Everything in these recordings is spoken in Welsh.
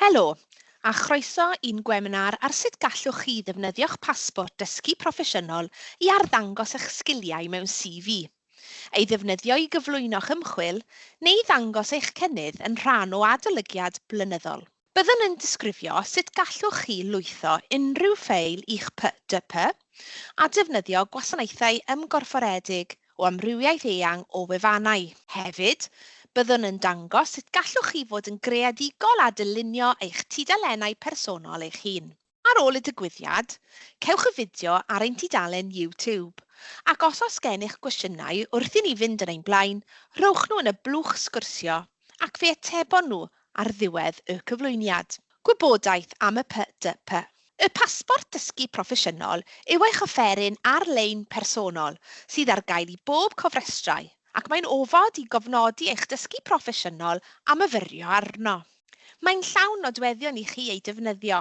Helo, a chroeso i'n gwebinar ar sut gallwch chi ddefnyddio'ch pasbort dysgu proffesiynol i arddangos eich sgiliau mewn CV, ei ddefnyddio i gyflwyno'ch ymchwil neu ddangos eich cynnydd yn rhan o adolygiad blynyddol. Byddwn yn disgrifio sut gallwch chi lwytho unrhyw ffeil i'ch PDP a defnyddio gwasanaethau ymgorfforedig o amrywiaeth eang o wefannau. Hefyd, byddwn yn dangos sut gallwch chi fod yn greadigol a dylunio eich tudalennau personol eich hun. Ar ôl y digwyddiad, cewch y fideo ar ein tudalen YouTube ac os oes gennych gwestiynau wrth i ni fynd yn ein blaen, rhowch nhw yn y blwch sgwrsio ac fe atebon nhw ar ddiwedd y cyflwyniad. Gwybodaeth am y PDP. Y pasbort dysgu proffesiynol yw eich offeryn ar-lein personol sydd ar gael i bob cofrestrau ac mae'n ofod i gofnodi eich dysgu proffesiynol a myfyrio arno. Mae'n llawn nodweddion i chi ei defnyddio,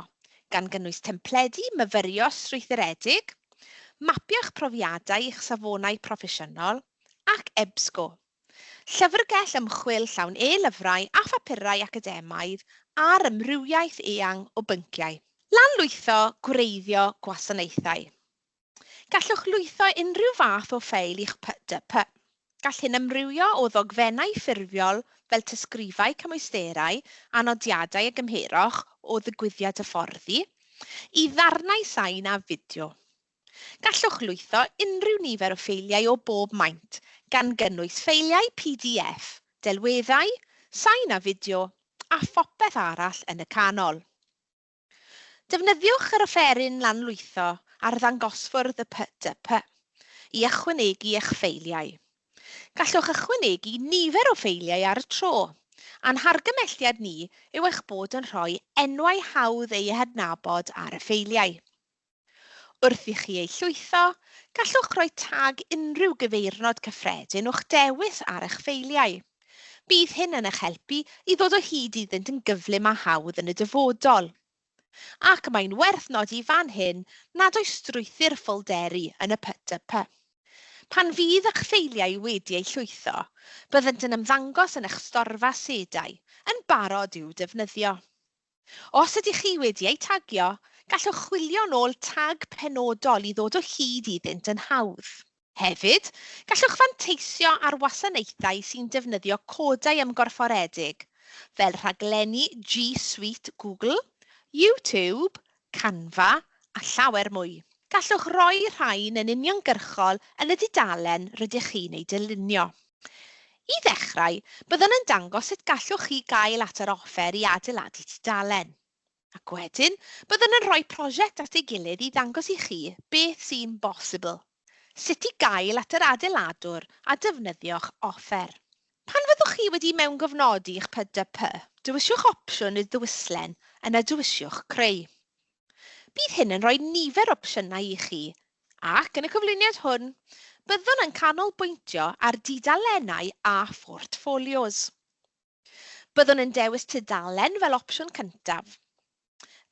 gan gynnwys templedi myfyrio strwythuredig, mapio'ch profiadau i'ch safonau proffesiynol ac EBSCO, llyfrgell ymchwil llawn e-lyfrau a phapurau academaidd a'r amrywiaeth eang o bynciau. Lanlwytho gwreiddio gwasanaethau. Gallwch lwytho unrhyw fath o ffeil i'ch PDP. Gall hyn amrywio o ddogfennau ffurfiol fel tysgrifau cymwysterau a nodiadau y gymherwch o ddigwyddiad hyfforddi, i ddarnau sain a fideo. Gallwch lwytho unrhyw nifer o ffeiliau o bob maint, gan gynnwys ffeiliau PDF, delweddau, sain a fideo a phopeth arall yn y canol. Defnyddiwch yr offeryn lanlwytho ar ddangosfwrdd y PDP i ychwanegu eich ffeiliau. Gallwch ychwanegu nifer o ffeiliau ar y tro, a'n hargymelliad ni yw eich bod yn rhoi enwau hawdd eu hadnabod ar y ffeiliau. Wrth i chi eu llwytho, gallwch rhoi tag unrhyw gyfeirnod cyffredin o'ch dewis ar eich ffeiliau. Bydd hyn yn eich helpu i ddod o hyd iddynt yn gyflym a hawdd yn y dyfodol. Ac mae'n werth nodi fan hyn nad oes strwythur ffolderi yn y PDP. Pan fydd eich ffeiliau wedi eu llwytho, byddent yn ymddangos yn eich storfa sedau, yn barod i'w defnyddio. Os ydych chi wedi eu tagio, gallwch chwilio nôl tag penodol i ddod o hyd iddynt yn hawdd. Hefyd, gallwch fanteisio ar wasanaethau sy'n defnyddio codau ymgorfforedig, fel rhaglenni G Suite Google, YouTube, Canva a llawer mwy. Gallwch roi rhain yn uniongyrchol yn y dudalen rydych chi'n ei dylunio. I ddechrau, byddwn yn dangos sut gallwch chi gael at yr offer i adeiladu tudalen. Ac wedyn, byddwn yn rhoi prosiect at ei gilydd i ddangos i chi beth sy'n bosibl. Sut i gael at yr adeiladwr a defnyddio'ch offer. Pan fyddwch chi wedi mewngyfnodi eich PDP, dewiswch opsiwn y dywyslen yna dewisiwch creu. Bydd hyn yn rhoi nifer opsiynau i chi, ac yn y cyflwyniad hwn, byddwn yn canolbwyntio ar dudalennau a phortfolios. Byddwn yn dewis tudalen fel opsiwn cyntaf.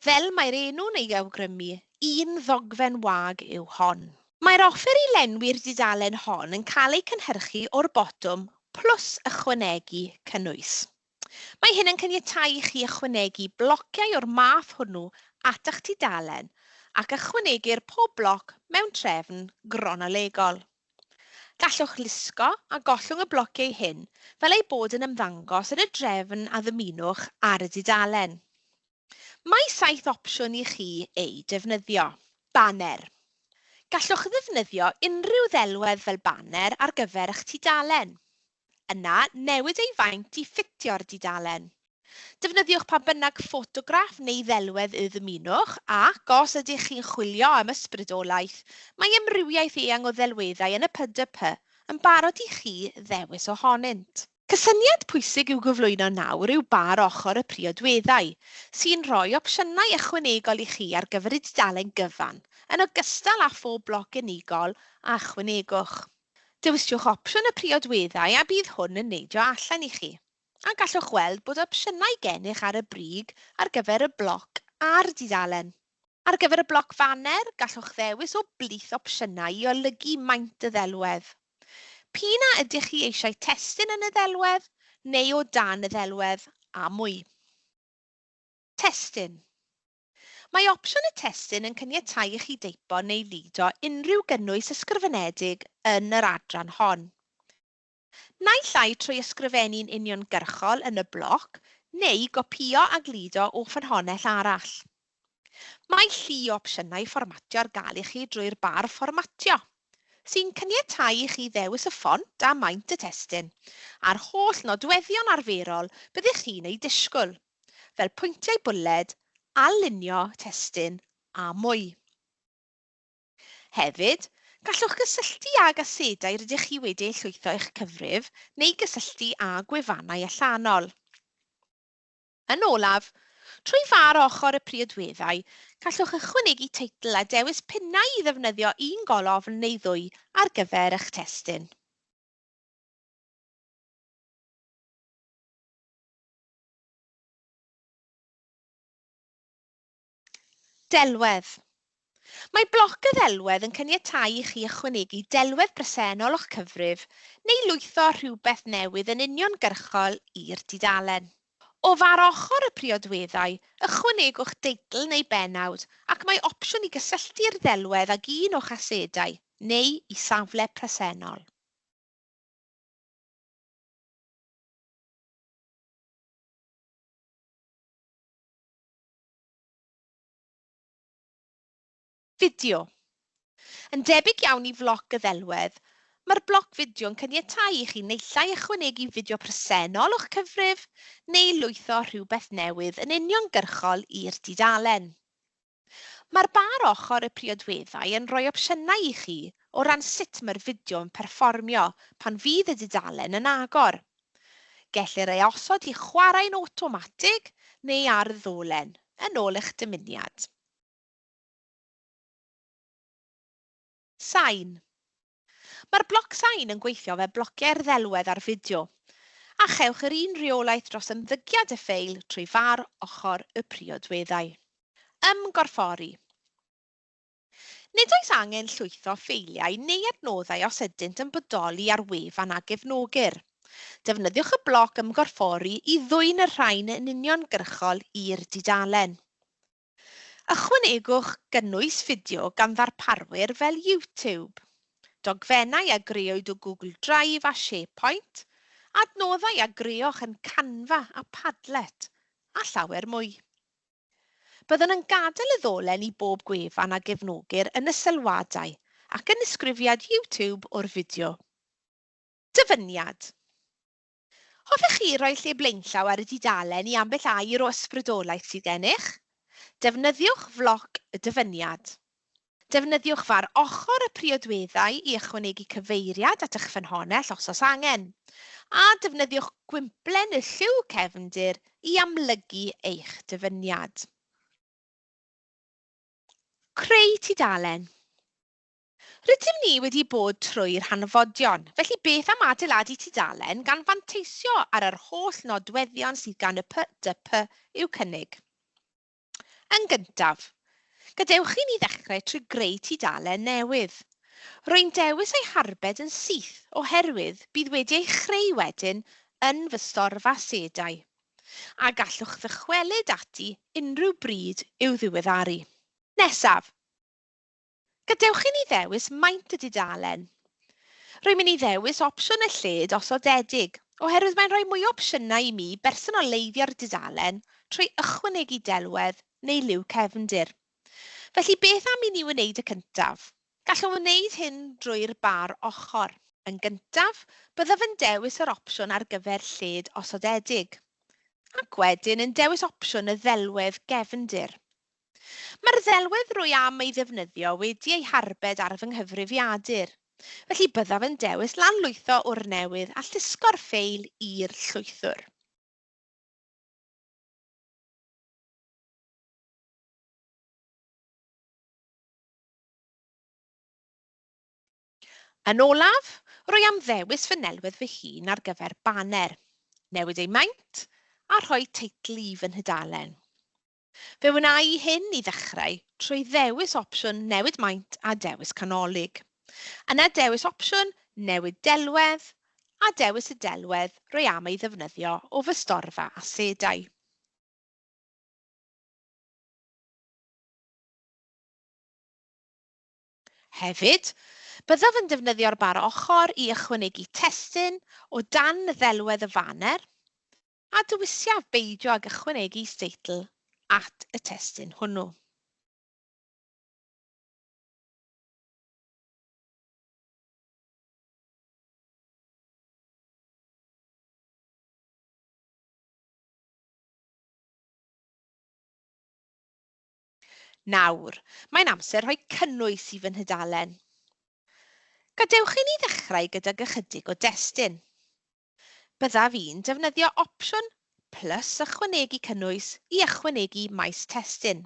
Fel mae'r enw'n ei awgrymu, un ddogfen wag yw hon. Mae'r offer i lenwi'r dudalen hon yn cael ei cynhyrchu o'r botwm plus ychwanegu cynnwys. Mae hyn yn caniatáu i chi ychwanegu blociau o'r math hwnnw at eich tudalen ac ychwanegu'r pob bloc mewn trefn gronolegol. Gallwch lusgo a gollwng y blociau hyn fel ei bod yn ymddangos yn y drefn a ddymunwch ar y dudalen. Mae 7 opsiwn i chi ei defnyddio. Banner. Gallwch ddefnyddio unrhyw ddelwedd fel banner ar gyfer eich tudalen. Yna, newid ei faint i ffitio'r dudalen. Defnyddiwch pa bynnag ffotograff neu ddelwedd y ddymunwch ac os ydych chi'n chwilio am ysbrydolaeth, mae amrywiaeth eang o ddelweddau yn y PDP yn barod i chi ddewis ohonynt. Cysyniad pwysig i'w gyflwyno nawr yw bar ochr y priodweddau, sy'n rhoi opsiynau ychwanegol i chi ar gyfer y dudalen gyfan, yn ogystal â phob bloc unigol a ychwanegwch. Dewiswch opsiwn y priodweddau a bydd hwn yn neidio allan i chi. A gallwch weld bod opsiynau gennych ar y brig ar gyfer y bloc a'r dudalen. Ar gyfer y bloc faner, gallwch ddewis o blith opsiynau i olygu maint y ddelwedd. P'na ydych chi eisiau testun yn y ddelwedd neu o dan y ddelwedd a mwy. testun. Mae opsiwn y testun yn caniatáu i chi deipo neu ludo unrhyw gynnwys ysgrifenedig yn yr adran hon. Naill ai trwy ysgrifennu'n uniongyrchol yn y bloc neu gopïo a gludo o ffynhonnell arall. Mae llu opsiynau fformatio ar gael i chi drwy'r bar fformatio, sy'n caniatáu i chi ddewis y ffont a maint y testun, a'r holl nodweddion arferol byddwch chi'n ei disgwyl, fel pwyntiau bwled, alunio testun a mwy. Hefyd, gallwch gysylltu ag asedau rydych chi wedi'u llwytho eich cyfrif neu gysylltu â gwefannau allanol. Yn olaf, trwy far ochr y priodweddau, gallwch ychwanegu teitl a dewis pinnau i ddefnyddio un golofn neu ddwy ar gyfer eich testun. Delwedd. Mae bloc y ddelwedd yn caniatáu i chi ychwanegu delwedd bresennol o'ch cyfrif neu lwytho rhywbeth newydd yn uniongyrchol i'r dudalen. O far ochr y priodweddau, ychwanegwch deitl neu bennawd ac mae opsiwn i gysylltu'r ddelwedd ag un o'ch asedau neu i safle presennol. Fideo. Yn debyg iawn i floc y ddelwedd, mae'r bloc fideo yn caniatáu i chi naill ychwanegu fideo presennol o'ch cyfrif neu lwytho rhywbeth newydd yn uniongyrchol i'r dudalen. Mae'r bar ochr y priodweddau yn rhoi opsiynau i chi o ran sut mae'r fideo yn perfformio pan fydd y dudalen yn agor. Gellir ei osod i chwarae'n awtomatig neu ar ddolen yn ôl eich dymuniad. Sain. Mae'r bloc sain yn gweithio fel blociau'r ddelwedd ar fideo, a chewch yr un reolaeth dros ymddygiad y ffeil trwy far ochr y priodweddau. Ymgorffori. Nid oes angen llwytho ffeiliau neu adnoddau os ydynt yn bodoli ar wefan a gefnogir. Defnyddiwch y bloc ymgorffori i ddwyn y rhain yn uniongyrchol i'r dudalen. Ychwanegwch gynnwys fideo gan ddarparwyr fel YouTube, dogfennau a greoedd o Google Drive a SharePoint, adnoddau a greoch yn Canva a Padlet, a llawer mwy. Byddwn yn gadael y ddolen i bob gwefan a gefnogir yn y sylwadau ac yn ysgrifiad YouTube o'r fideo. Dyfyniad. Hoffech chi roi lle blaenllaw ar y dudalen i ambell air o ysbrydolaeth sydd gennych? Defnyddiwch floc y dyfyniad. Defnyddiwch far ochr y priodweddau i ychwanegu cyfeiriad at eich ffynhonnell os oes angen, a defnyddiwch gwymplen y lliw cefndir i amlygu eich dyfyniad. Creu tudalen. Rydym ni wedi bod trwy'r hanfodion, felly beth am adeiladu tudalen gan fanteisio ar yr holl nodweddion sydd gan y PDP i'w cynnig. Yn gyntaf, gadewch chi ni ddechrau trwy greu tudalen newydd. Rwy'n dewis ei harbed yn syth oherwydd bydd wedi ei chreu wedyn yn fy storfa asedau, a gallwch ddychwelyd ati unrhyw bryd i'w ddiweddaru. Nesaf, gadewch chi ni ddewis maint y dudalen. Rwy'n mynd i ddewis opsiwn y lled osodedig, oherwydd mae'n rhoi mwy o opsiynau i mi bersonolaiddio'r dudalen trwy ychwanegu delwedd neu liw cefndir. Felly beth am i ni wneud y cyntaf? Gallwn wneud hyn drwy'r bar ochr. Yn gyntaf, byddaf yn dewis yr opsiwn ar gyfer lled osodedig, ac wedyn yn dewis opsiwn y ddelwedd gefndir. Mae'r ddelwedd rwy am ei ddefnyddio wedi ei harbed ar fy nghyfrifiadur, felly byddaf yn dewis lanlwytho o'r newydd a llusgo'r ffeil i'r llwythwr. Yn olaf, rwy am ddewis fy nelwedd fy hun ar gyfer baner, newid ei maint a rhoi teitl i fy nhudalen. Fe wna i hyn i ddechrau trwy ddewis opsiwn newid maint a dewis canolig. Yna dewis opsiwn newid delwedd a dewis y delwedd rwy am ei ddefnyddio o fy storfa asedau. Hefyd, byddaf yn defnyddio'r bar ochr i ychwanegu testun o dan ddelwedd y faner a dywisiaf beidio ag ychwanegu steitl at y testun hwnnw. Nawr, mae'n amser rhoi cynnwys i fy nhudalen. Gadewch i ni ddechrau gydag ychydig o destun. Byddaf fi'n defnyddio opsiwn plus ychwanegu cynnwys i ychwanegu maes testun.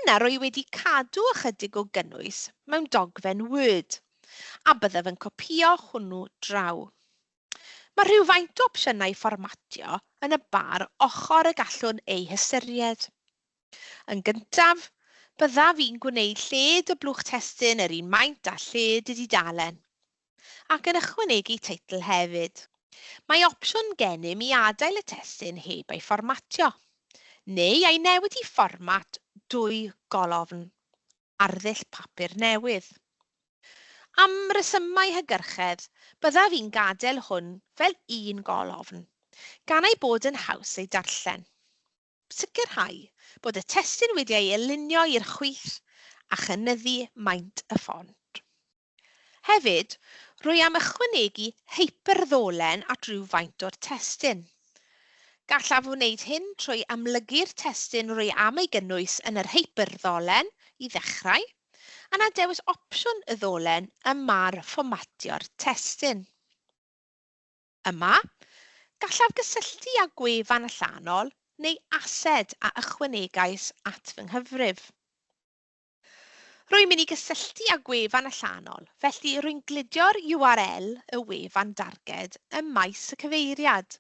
Yna rwy wedi cadw ychydig o gynnwys mewn dogfen Word, a byddaf yn copïo hwnnw draw. Mae rhywfaint o opsiynau fformatio yn y bar ochr y gallwn eu hystyried. Yn gyntaf, byddaf fi'n gwneud lled y blwch testun yr un maint a lled y dudalen, ac yn ychwanegu teitl hefyd. Mae opsiwn gennym i adael y testun heb ei fformatio, neu ei newid i fformat dwy golofn, arddull papur newydd. Am resymau hygyrchedd, byddaf fi'n gadael hwn fel un golofn, gan ei bod yn haws ei darllen. Sicrhau bod y testun wedi ei elunio i'r chwith a chynyddu maint y ffont. Hefyd, rwy am ychwanegu hyperddolen at rhywfaint o'r testun. Gallaf wneud hyn trwy amlygu'r testun rwy am ei gynnwys yn yr hyperddolen i ddechrau, a dewis opsiwn y ddolen ym mar fformatio'r testun. Yma, gallaf gysylltu â gwefan allanol neu ased a ychwanegais at fy nghyfrif. Rwy'n mynd i gysylltu â gwefan allanol, felly rwy'n glidio'r URL y wefan darged ym maes y cyfeiriad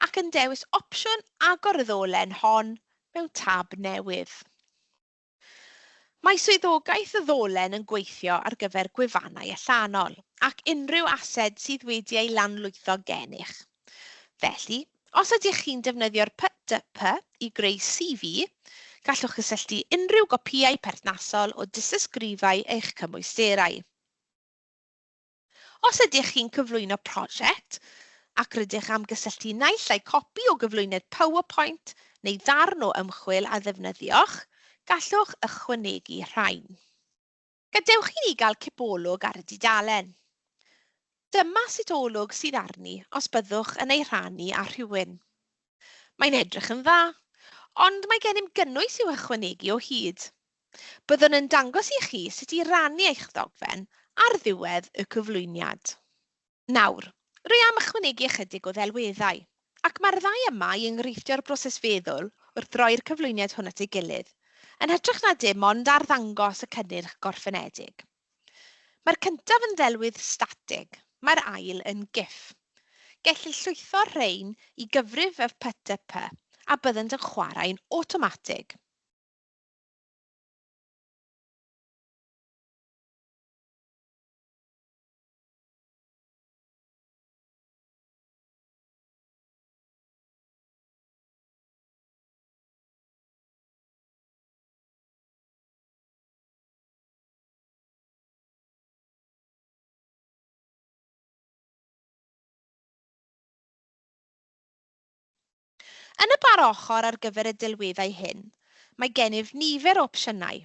ac yn dewis opsiwn agor y ddolen hon mewn tab newydd. Mae swyddogaeth y ddolen yn gweithio ar gyfer gwefannau allanol ac unrhyw ased sydd wedi ei lanlwytho gennych. Felly, os ydych chi'n defnyddio'r PDP i greu CV, gallwch gysylltu unrhyw gopïau perthnasol o dystysgrifau eich cymwysterau. Os ydych chi'n cyflwyno prosiect ac rydych am gysylltu naill ai copi o gyflwyniad PowerPoint neu ddarn o ymchwil a ddefnyddiwch, gallwch ychwanegu rhain. Gadewch i ni gael cipolwg ar y dudalen. Dyma sut olwg sydd arni os byddwch yn ei rhannu â rhywun. Mae'n edrych yn dda, ond mae gennym gynnwys i'w ychwanegu o hyd. Byddwn yn dangos i chi sut i rannu eich ddogfen ar ddiwedd y cyflwyniad. Nawr, rwy am ychwanegu ychydig o ddelweddau, ac mae'r ddau yma i enghreiffdio'r broses feddwl wrth roi'r cyflwyniad hwn at ei gilydd, yn hytrach na dim ond ar ddangos y cynnyrch gorffenedig. Mae'r cyntaf yn ddelwydd statig, mae'r ail yn GIF. Gellir llwytho'r rhain i gyfrif y PDP a byddent yn chwarae'n awtomatig. Yn y bar ochr ar gyfer y delweddau hyn, mae gennyf nifer o opsiynau.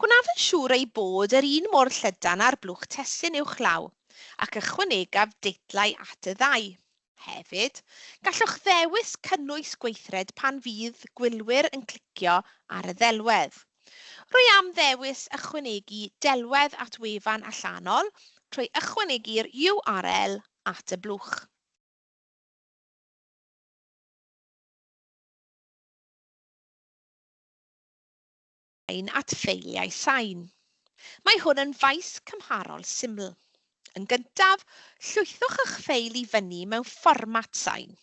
Gwnaf yn siŵr ei bod yr un mor llydan ar blwch testun uwchlaw ac ychwanegaf deitlau at y ddau. Hefyd, gallwch ddewis cynnwys gweithred pan fydd gwylwyr yn clicio ar y ddelwedd. Rwy am ddewis ychwanegu delwedd at wefan allanol trwy ychwanegu'r URL at y blwch. At ffeiliau sain. Mae hwn yn faes cymharol syml. Yn gyntaf, llwythwch eich ffeil i fyny mewn fformat sain.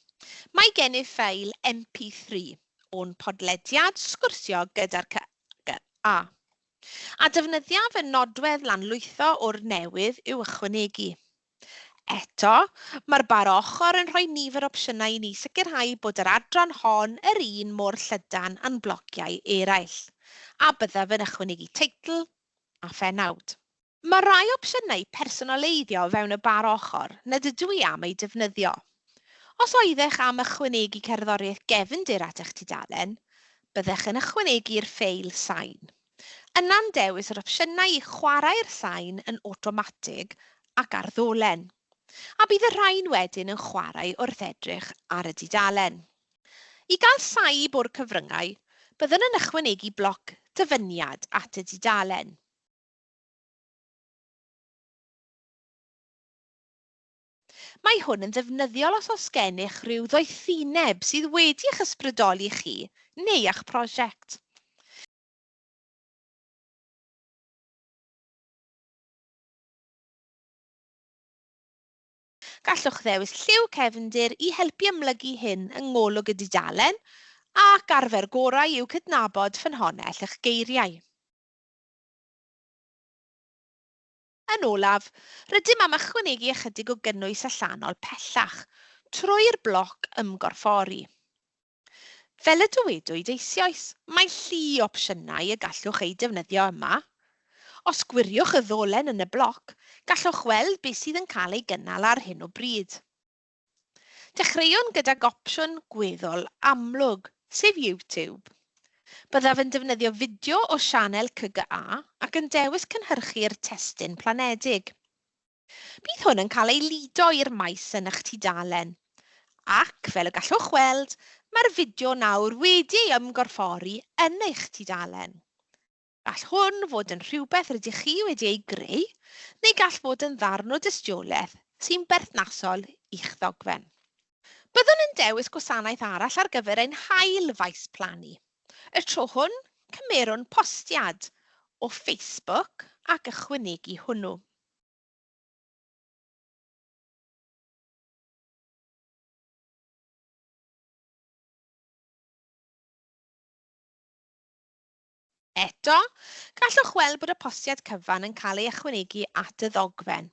Mae gennyf ffeil MP3 o'n podlediad sgwrsio gyda'r A. A defnyddiaf y nodwedd lanlwytho o'r newydd i'w ychwanegu. Eto, mae'r bar ochr yn rhoi nifer opsiynau i ni sicrhau bod yr adran hon yr un mor llydan yn blociau eraill, a byddaf yn ychwanegu teitl a phenawd. Mae rai opsiynau personoleiddio fewn y bar ochr nad ydw i am ei defnyddio. Os oeddech am ychwanegu cerddoriaeth gefndir at eich tudalen, byddech yn ychwanegu'r ffeil sain. Yna'n dewis yr opsiynau i chwarae'r sain yn awtomatig ac ar ddolen, a bydd y rhain wedyn yn chwarae wrth edrych ar y dudalen. I gael saib o'r cyfryngau, byddwn yn ychwanegu bloc dyfyniad at y dudalen. Mae hwn yn ddefnyddiol os oes gennych rhyw ddoethineb sydd wedi eich ysbrydoli chi neu eich prosiect. Gallwch ddewis lliw cefndir i helpu ymlygu hyn yng ngolwg y dudalen ac arfer gorau i'w cydnabod ffynhonnell eich geiriau. Yn olaf, rydym am ychwanegu ychydig o gynnwys allanol pellach trwy'r bloc ymgorffori. Fel y dywedwyd eisoes, mae llu opsiynau y gallwch ei defnyddio yma. Os gwiriwch y ddolen yn y bloc, gallwch weld beth sydd yn cael ei gynnal ar hyn o bryd. Dechreuwn gydag opsiwn gweddol amlwg, sef YouTube. Byddaf yn defnyddio fideo o sianel CGA ac yn dewis cynhyrchu'r testun planedig. Bydd hwn yn cael ei lido i'r maes yn eich tudalen. Ac, fel y gallwch weld, mae'r fideo nawr wedi ei ymgorffori yn eich tudalen. Gall hwn fod yn rhywbeth rydych chi wedi ei greu, neu gall fod yn ddarn o dystiolaeth sy'n berthnasol i'ch ddogfen. Byddwn yn dewis gwasanaeth arall ar gyfer ein hail faes plannu. Y tro hwn, cymerwn postiad o Facebook ac ychwanegu hwnnw. Eto, gallwch weld bod y postiad cyfan yn cael ei ychwanegu at y ddogfen,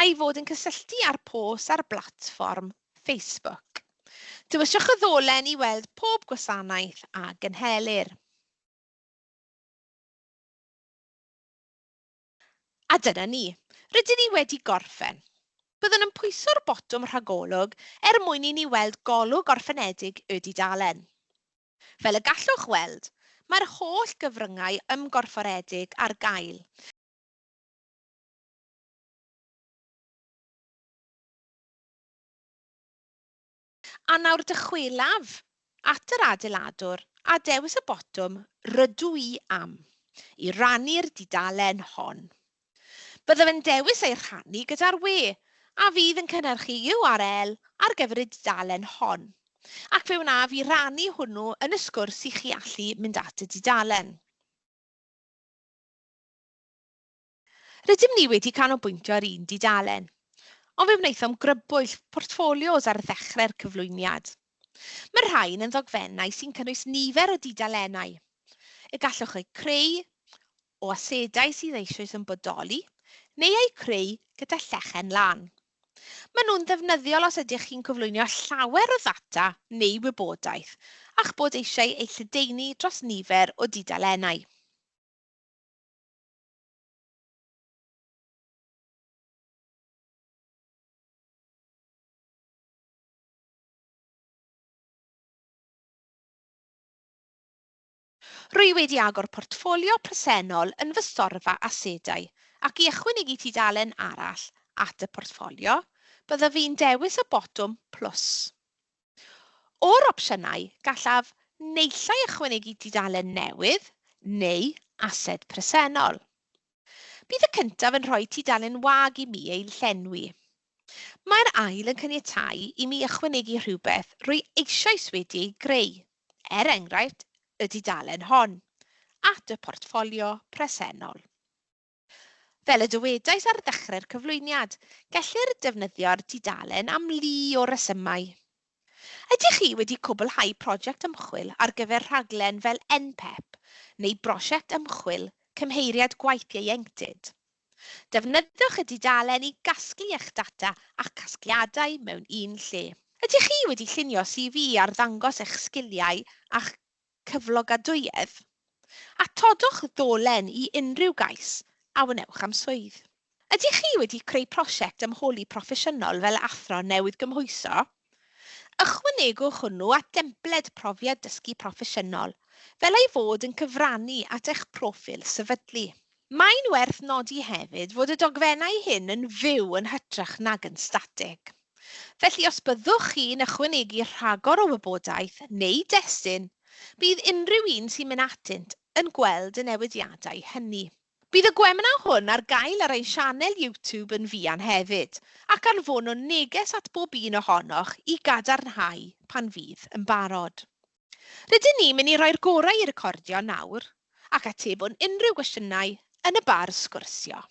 a'i fod yn cysylltu â'r post ar blatfform Facebook. Dewiswch y ddolen i weld pob gwasanaeth a gynhelir. A dyna ni, rydyn ni wedi gorffen. Byddwn yn pwyso'r botwm rhagolwg mwyn i ni weld golwg orffenedig y dudalen. Fel y gallwch weld, mae'r holl gyfryngau ymgorfforedig ar gael. A nawr dychwelaf at yr adeiladwr a dewis y botwm Rydw i am i rannu'r dudalen hon. Byddaf yn dewis ei rhannu gyda'r we a fydd yn cynhyrchu URL ar gyfer y dudalen hon. Ac fe wnaf i rannu hwnnw yn y sgwrs i chi allu mynd at y dudalen. Rydym ni wedi canolbwyntio ar un dudalen, ond fe wnaethom grybwyll portfolios ar ddechrau'r cyflwyniad. Mae rhain yn ddogfennau sy'n cynnwys nifer o dudalennau. Y gallwch eu creu o asedau sydd eisoes yn bodoli, neu eu creu gyda llechen lan. Maen nhw'n ddefnyddiol os ydych chi'n cyflwynio llawer o ddata neu wybodaeth a'ch bod eisiau ei lledaenu dros nifer o dudalennau. Rwy wedi agor portffolio presennol yn fy storfa asedau ac i ychwanegu tudalen arall at y portffolio, byddaf fi'n dewis y botwm plus. O'r opsiynau, gallaf naill ai ychwanegu dudalen newydd neu ased presennol. Bydd y cyntaf yn rhoi tudalen wag i mi ei llenwi. Mae'r ail yn caniatáu i mi ychwanegu rhywbeth rwy eisoes wedi ei greu, enghraifft y dudalen hon, at y portffolio presennol. Fel y dywedais ar ddechrau'r cyflwyniad, gellir defnyddio'r dudalen am lu o resymau. Ydych chi wedi cwblhau prosiect ymchwil ar gyfer rhaglen fel NPEP neu brosiect ymchwil cymheiriad gwaith ieuenctid? Defnyddiwch y dudalen i gasglu eich data a'ch casgliadau mewn un lle. Ydych chi wedi llunio CV ar ddangos eich sgiliau a'ch cyflogadwyedd? Atodwch ddolen i unrhyw gais a wnewch am swydd. Ydych chi wedi creu prosiect ymholi proffesiynol fel athro newydd gymhwyso? Ychwanegwch hwnnw at dempled profiad dysgu proffesiynol, fel ei fod yn cyfrannu at eich proffil sefydlu. Mae'n werth nodi hefyd fod y dogfennau hyn yn fyw yn hytrach nag yn statig. Felly os byddwch chi'n ychwanegu rhagor o wybodaeth neu destun, bydd unrhyw un sy'n mynd atynt yn gweld y newidiadau hynny. Bydd y gwemna hwn ar gael ar ein sianel YouTube yn fuan hefyd, ac anfon o neges at bob un ohonoch i gadarnhau pan fydd yn barod. Rydyn ni'n mynd i roi'r gorau i'r recordio nawr, ac atebwn unrhyw gwestiynau yn y bar sgwrsio.